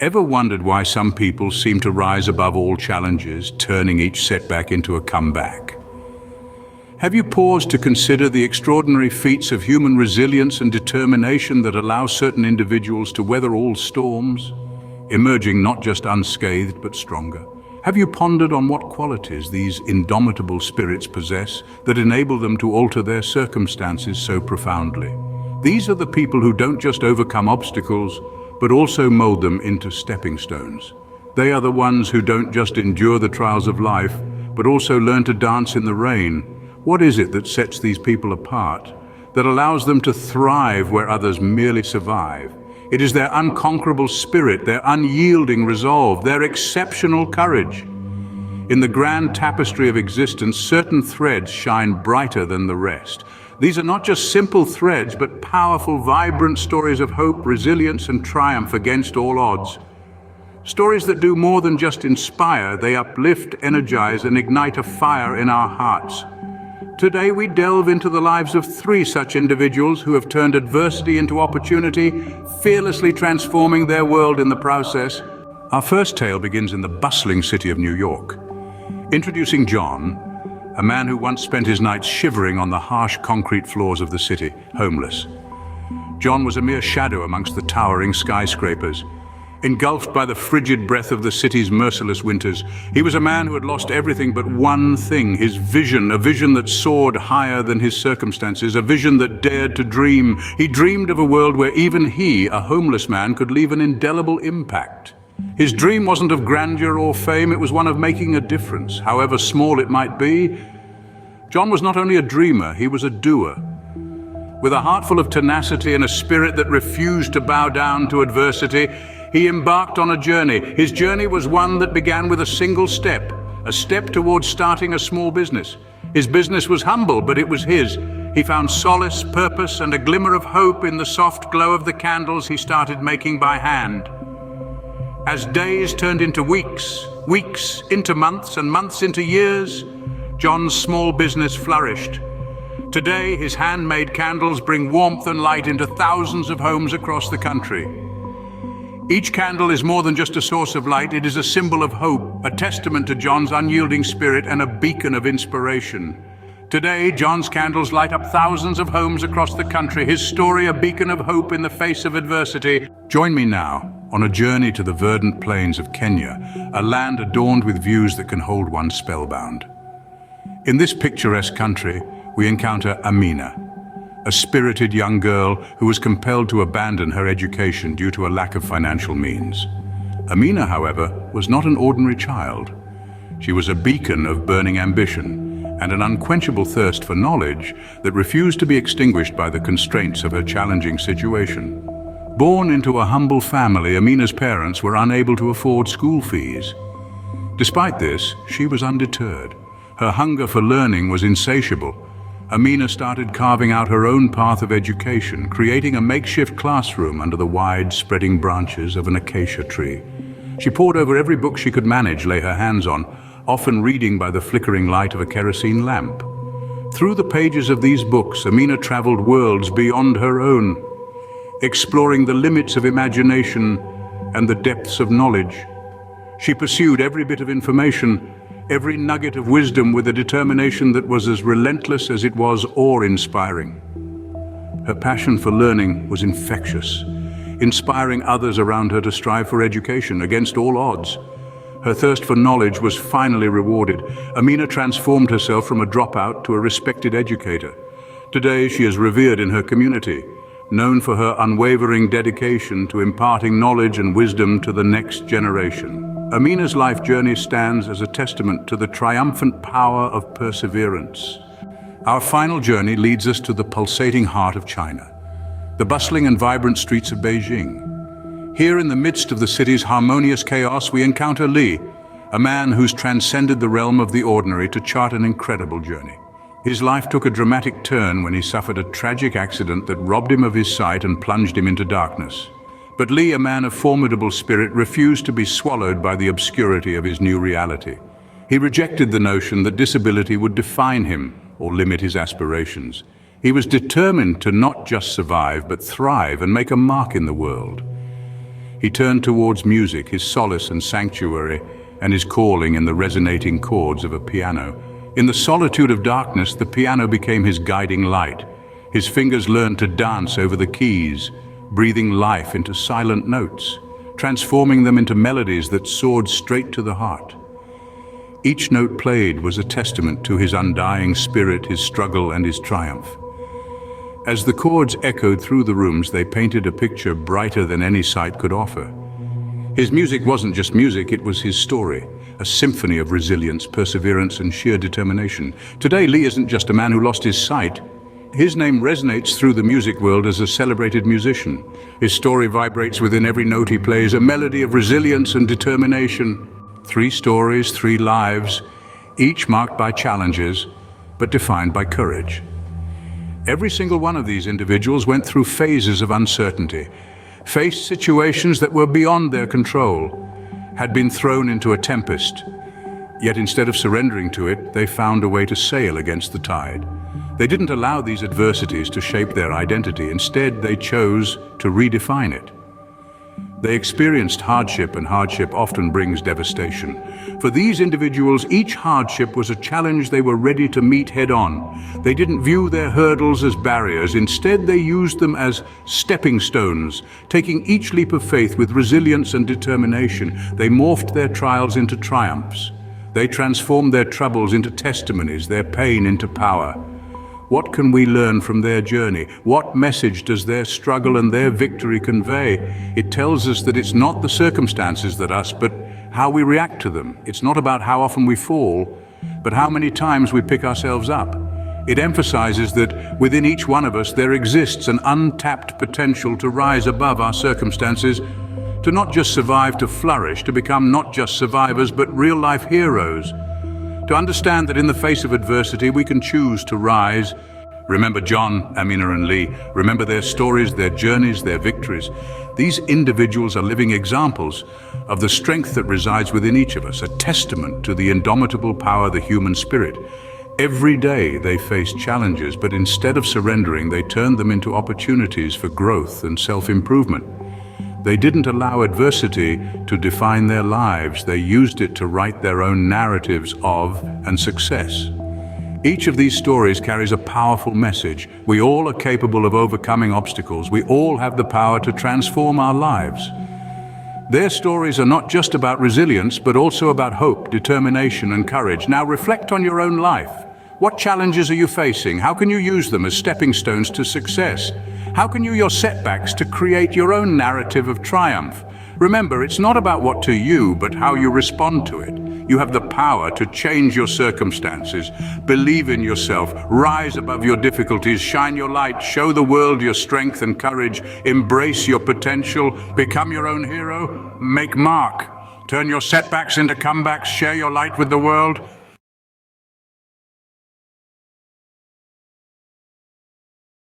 Ever wondered why some people seem to rise above all challenges, turning each setback into a comeback? Have you paused to consider the extraordinary feats of human resilience and determination that allow certain individuals to weather all storms, emerging not just unscathed but stronger? Have you pondered on what qualities these indomitable spirits possess that enable them to alter their circumstances so profoundly? These are the people who don't just overcome obstacles, but also mold them into stepping stones. They are the ones who don't just endure the trials of life, but also learn to dance in the rain. What is it that sets these people apart, that allows them to thrive where others merely survive? It is their unconquerable spirit, their unyielding resolve, their exceptional courage. In the grand tapestry of existence, certain threads shine brighter than the rest. These are not just simple threads, but powerful, vibrant stories of hope, resilience, and triumph against all odds. Stories that do more than just inspire, they uplift, energize, and ignite a fire in our hearts. Today we delve into the lives of three such individuals who have turned adversity into opportunity, fearlessly transforming their world in the process. Our first tale begins in the bustling city of New York. Introducing John, a man who once spent his nights shivering on the harsh concrete floors of the city, homeless. John was a mere shadow amongst the towering skyscrapers. Engulfed by the frigid breath of the city's merciless winters, he was a man who had lost everything but one thing, his vision, a vision that soared higher than his circumstances, a vision that dared to dream. He dreamed of a world where even he, a homeless man, could leave an indelible impact. His dream wasn't of grandeur or fame, it was one of making a difference, however small it might be. John was not only a dreamer, he was a doer. With a heart full of tenacity and a spirit that refused to bow down to adversity, he embarked on a journey. His journey was one that began with a single step, a step towards starting a small business. His business was humble, but it was his. He found solace, purpose, and a glimmer of hope in the soft glow of the candles he started making by hand. As days turned into weeks, weeks into months, and months into years, John's small business flourished. Today, his handmade candles bring warmth and light into thousands of homes across the country. Each candle is more than just a source of light, it is a symbol of hope, a testament to John's unyielding spirit and a beacon of inspiration. Today, John's candles light up thousands of homes across the country, his story a beacon of hope in the face of adversity. Join me now on a journey to the verdant plains of Kenya, a land adorned with views that can hold one spellbound. In this picturesque country, we encounter Amina, a spirited young girl who was compelled to abandon her education due to a lack of financial means. Amina, however, was not an ordinary child. She was a beacon of burning ambition and an unquenchable thirst for knowledge that refused to be extinguished by the constraints of her challenging situation. Born into a humble family, Amina's parents were unable to afford school fees. Despite this, she was undeterred. Her hunger for learning was insatiable. Amina started carving out her own path of education, creating a makeshift classroom under the wide, spreading branches of an acacia tree. She pored over every book she could manage lay her hands on, often reading by the flickering light of a kerosene lamp. Through the pages of these books, Amina traveled worlds beyond her own, exploring the limits of imagination and the depths of knowledge. She pursued every bit of information, every nugget of wisdom with a determination that was as relentless as it was awe-inspiring. Her passion for learning was infectious, inspiring others around her to strive for education against all odds. Her thirst for knowledge was finally rewarded. Amina transformed herself from a dropout to a respected educator. Today, she is revered in her community, known for her unwavering dedication to imparting knowledge and wisdom to the next generation. Amina's life journey stands as a testament to the triumphant power of perseverance. Our final journey leads us to the pulsating heart of China, the bustling and vibrant streets of Beijing. Here in the midst of the city's harmonious chaos, we encounter Li, a man who's transcended the realm of the ordinary to chart an incredible journey. His life took a dramatic turn when he suffered a tragic accident that robbed him of his sight and plunged him into darkness. But Li, a man of formidable spirit, refused to be swallowed by the obscurity of his new reality. He rejected the notion that disability would define him or limit his aspirations. He was determined to not just survive, but thrive and make a mark in the world. He turned towards music, his solace and sanctuary, and his calling in the resonating chords of a piano. In the solitude of darkness, the piano became his guiding light. His fingers learned to dance over the keys, breathing life into silent notes, transforming them into melodies that soared straight to the heart. Each note played was a testament to his undying spirit, his struggle, and his triumph. As the chords echoed through the rooms, they painted a picture brighter than any sight could offer. His music wasn't just music, it was his story, a symphony of resilience, perseverance, and sheer determination. Today, Lee isn't just a man who lost his sight. His name resonates through the music world as a celebrated musician. His story vibrates within every note he plays, a melody of resilience and determination. 3 stories, 3 lives, each marked by challenges, but defined by courage. Every single one of these individuals went through phases of uncertainty, faced situations that were beyond their control, had been thrown into a tempest. Yet instead of surrendering to it, they found a way to sail against the tide. They didn't allow these adversities to shape their identity. Instead, they chose to redefine it. They experienced hardship, and hardship often brings devastation. For these individuals, each hardship was a challenge they were ready to meet head-on. They didn't view their hurdles as barriers. Instead, they used them as stepping stones, taking each leap of faith with resilience and determination. They morphed their trials into triumphs. They transformed their troubles into testimonies, their pain into power. What can we learn from their journey? What message does their struggle and their victory convey? It tells us that it's not the circumstances that us, but how we react to them. It's not about how often we fall, but how many times we pick ourselves up. It emphasizes that within each one of us there exists an untapped potential to rise above our circumstances, to not just survive, to flourish, to become not just survivors, but real-life heroes. To understand that in the face of adversity, we can choose to rise. Remember John, Amina, and Lee. Remember their stories, their journeys, their victories. These individuals are living examples of the strength that resides within each of us, a testament to the indomitable power of the human spirit. Every day they faced challenges, but instead of surrendering, they turned them into opportunities for growth and self-improvement. They didn't allow adversity to define their lives. They used it to write their own narratives of and success. Each of these stories carries a powerful message. We all are capable of overcoming obstacles. We all have the power to transform our lives. Their stories are not just about resilience, but also about hope, determination, and courage. Now reflect on your own life. What challenges are you facing? How can you use them as stepping stones to success? How can you use your setbacks to create your own narrative of triumph? Remember, it's not about what to you, but how you respond to it. You have the power to change your circumstances. Believe in yourself. Rise above your difficulties. Shine your light. Show the world your strength and courage. Embrace your potential. Become your own hero. Make mark. Turn your setbacks into comebacks. Share your light with the world.